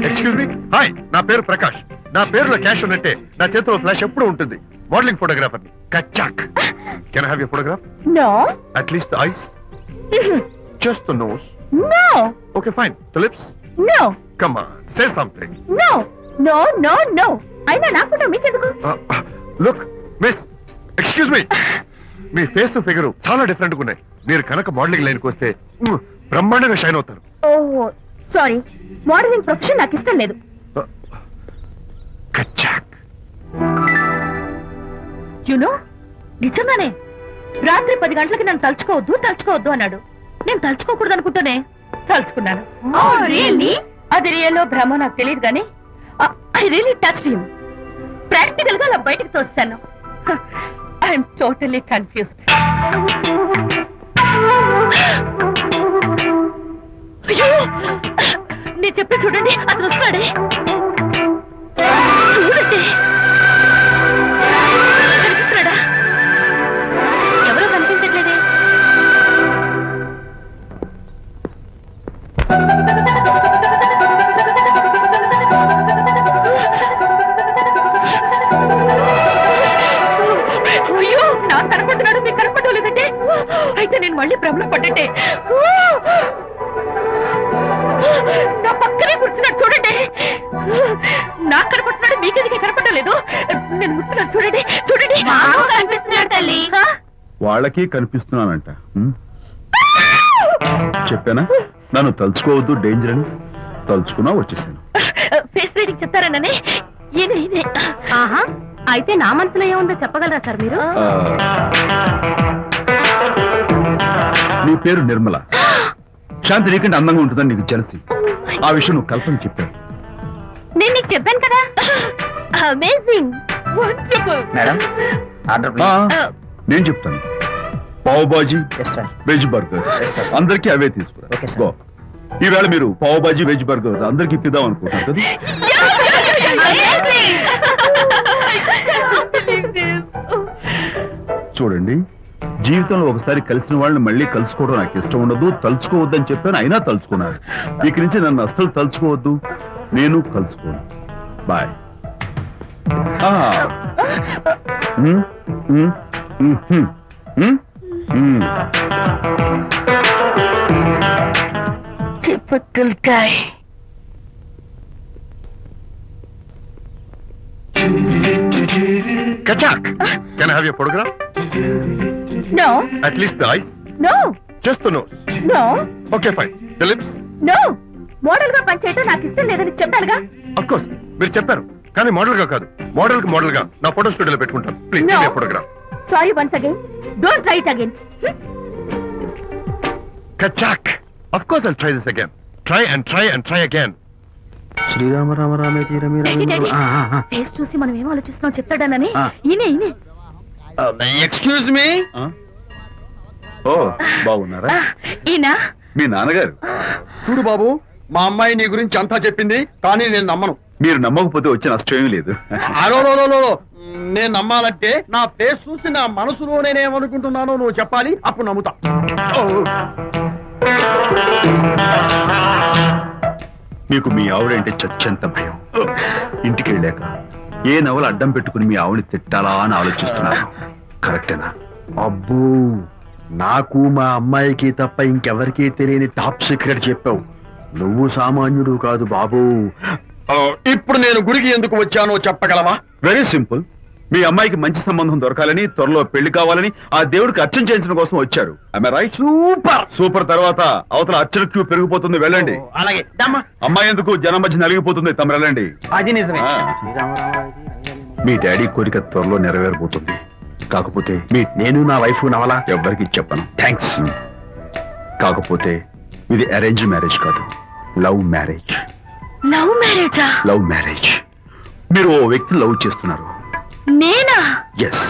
Excuse me. Hi, నా పేరు ప్రకాష్. నా పేరులో క్యాష్ ఉన్నట్టే నా చేతిలో ఫ్లాష్ ఎప్పుడు ఉంటుంది. మోడలింగ్ ఫోటోగ్రాఫర్ కచ్చాక్. Can I have your photograph? No. At least the eyes, just the nose. No. Okay fine. The lips? No. Come on, say something. No. No. No. No. అయినా నా ఫోటో మీకెందుకు? Look miss, excuse me. మీ face figure చాలా different గా ఉన్నాయి. మీరు కనుక modelling లైన్కి వస్తే బ్రహ్మాండంగా షైన్ అవుతారు. ఓహో సారీ, మోడలింగ్ ప్రొఫెషన్ నాకు ఇష్టం లేదు. కచ్చాక్. యునో, నిజంగానే రాత్రి 10 గంటలకి నన్ను తలుచుకోవద్దు అన్నాడు. నేను తలుచుకోకూడదు అనుకుంటూనే తలుచుకున్నాను. అది రియల్లో భ్రమ నాకు తెలియదు కానీ I really touched him. Practical గా అలా బయటకు తోస్తాను. I'm totally confused. అయ్యో, నేను చెప్పి చూడండి, అతను వస్తున్నాడే. చూడండి, కనిపిస్తున్నాడా? ఎవరో కనిపించట్లేదే. అయ్యో, నాకు కనపడుతున్నాడు, మీకు కనపడలేదంటే అయితే నేను మళ్ళీ భ్రమలో పడ్డట్టే. నా పక్కనే కూర్చున్నాడు చూడండి. నాకు కనపడుతున్నాడు, మీకెందుకే కనపడలేదు? నేను ముట్టున్నాను చూడండి. చూడండి, కనిపిస్తున్నాడు తల్లి. వాళ్ళకి కనిపిస్తున్నానంట. చెప్పానా నన్ను తలుచుకోవద్దు, డేంజర్ అని. తలుచుకున్నా వచ్చేసాను. ఫేస్ రీడింగ్ చెప్తారననే. ఆహా, అయితే నా మనసులో ఏముందో చెప్పగలరా సార్ మీరు? నీ పేరు నిర్మల. శాంతి నీకంటే అందంగా ఉంటుందని నీకు తెలిసి ఆ విషయం నువ్వు కల్పన చెప్పావు. నేను నీకు చెప్పాను కదా. Amazing, wonderful. మేడం, ఆర్డర్ నేను చెప్తాను. పావ్ బాజీ, వెజ్ బర్గర్, అందరికీ అవే తీసుకురా. గో. ఈవేళ మీరు పావ్ బాజీ, వెజ్ బర్గర్ అందరికీ ఇప్పిద్దాం అనుకుంటారు కదా. చూడండి, జీవితంలో ఒకసారి కలిసిన వాళ్ళని మళ్ళీ కలుసుకోవడం నాకు ఇష్టం ఉండదు. తలుచుకోవద్దని చెప్పాను, అయినా తలుచుకున్నాను. ఇక నుంచి నన్ను అస్సలు తలుచుకోవద్దు, నేను కలుసుకోను. బాయ్. కచ్చాక్. Can I have your photograph? No. At least the eyes? No. Just the nose? No. Okay, fine. The lips? No. Model గా పనిచేయటం నాకు ఇష్టం లేదని చెప్పానుగా. Of course, మీరు చెప్పారు, కానీ మోడల్ గా కాదు. మోడల్ గా నా ఫోటో స్టూడియోలో పెట్టుకుంటాను. Please No. Photograph. Sorry once again. Don't try it again. Kachak. Of course I'll try this again. Try and try again. Srirama Rama రామే తీరమి ఫేస్ చూసి మనం ఏం ఆలోచిస్తున్నాం చెప్తాడనని. ఈయనే. Excuse me. ఓ, బాగున్నారా? ఈయన మీ నాన్నగారు. చూడు బాబు, మా అమ్మాయి నీ గురించి అంతా చెప్పింది, కానీ నేను నమ్మను. మీరు నమ్మకపోతే వచ్చే నష్టం ఏమీ లేదు. అలో, నేను నమ్మాలంటే నా ఫేస్ చూసి నా మనసులో నేనేమనుకుంటున్నానో నువ్వు చెప్పాలి, అప్పుడు నమ్ముతా. మీకు మీ ఆవిడంటే చచ్చంత భయం. ఇంటికి వెళ్ళాక ఏ నవల అడ్డం పెట్టుకుని మీ ఆవిడని తిట్టాలా అని ఆలోచిస్తున్నాను. కరెక్టేనా? అబ్బో, నాకు మా అమ్మాయికి తప్ప ఇంకెవరికీ తెలియని టాప్ సీక్రెట్ చెప్పావు. నువ్వు సామాన్యుడు కాదు బాబు. ఇప్పుడు నేను గుడికి ఎందుకు వచ్చానో చెప్పగలవా? Very simple. మీ అమ్మాయికి మంచి సంబంధం దొరకాలని, త్వరలో పెళ్లి కావాలని ఆ దేవుడికి అర్చన చేయించడం కోసం వచ్చారు. రైట్? సూపర్. తర్వాత అవతల అర్చన క్యూ పెరిగిపోతుంది, వెళ్ళండి. అలాగే. అమ్మాయి ఎందుకు జనం మధ్య నలిగిపోతుంది, తమరు వెళ్ళండి. అది నిజమే. మీ డాడీ కోరిక త్వరలో నెరవేరబోతుంది. కాకపోతే నేను నా వైఫ్ నవలా ఎవ్వరికి చెప్పను. థ్యాంక్స్. కాకపోతే ఇది అరేంజ్ మ్యారేజ్ కాదు, లవ్ మ్యారేజ్. లవ్ మ్యారేజా? Love marriage. మీరు ఓ వ్యక్తిని లవ్ చేస్తున్నారు. నేనా? ఎస్.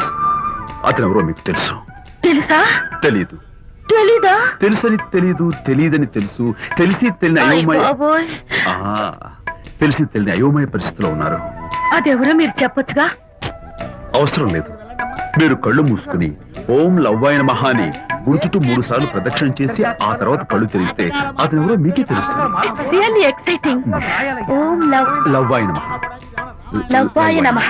అతను ఎవరో మీకు తెలుసు. తెలుసా? తెలీదు. తెలీదా? తెలుసని తెలీదు, తెలియదని తెలుసు, తెలిసి తెలియని అయోమయ తెలిసి తెలియని అయోమయ పరిస్థితిలో ఉన్నారు. అదెవరో మీరు చెప్పొచ్చుగా. అవసరం లేదు. మీరు కళ్ళు మూసుకుని ఓం లవ్వాయన మహాని గుర్చుటూ 3 సార్లు ప్రదక్షిణ చేసి ఆ తర్వాత కళ్ళు తెరిస్తే అతను ఎవరో మీకే తెలుస్తుంది. It's really exciting. ఓం లవ్వాయన మహా. లవ్వాయ నమః.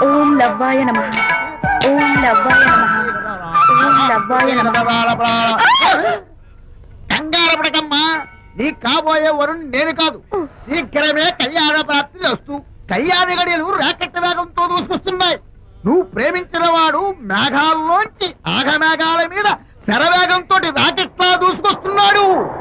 ఓం లవ్వాయ నమః. ఓం లవ్వాయ నమః. ఓం లవ్వాయ నమః. కంగారు పడకమ్మా, నీ కాబోయే వరుణ్ నేను కాదు. శీఘ్రమే కళ్యాణ ప్రాప్తి వస్తూ కళ్యాణ గడియలు రాకెట్ వేగంతో దూసుకొస్తున్నాయి. నువ్వు ప్రేమించిన వాడు మేఘాల్లోంచి ఆగమేఘాల మీద శరవేగంతో రాకెట్లా దూసుకొస్తున్నాడు.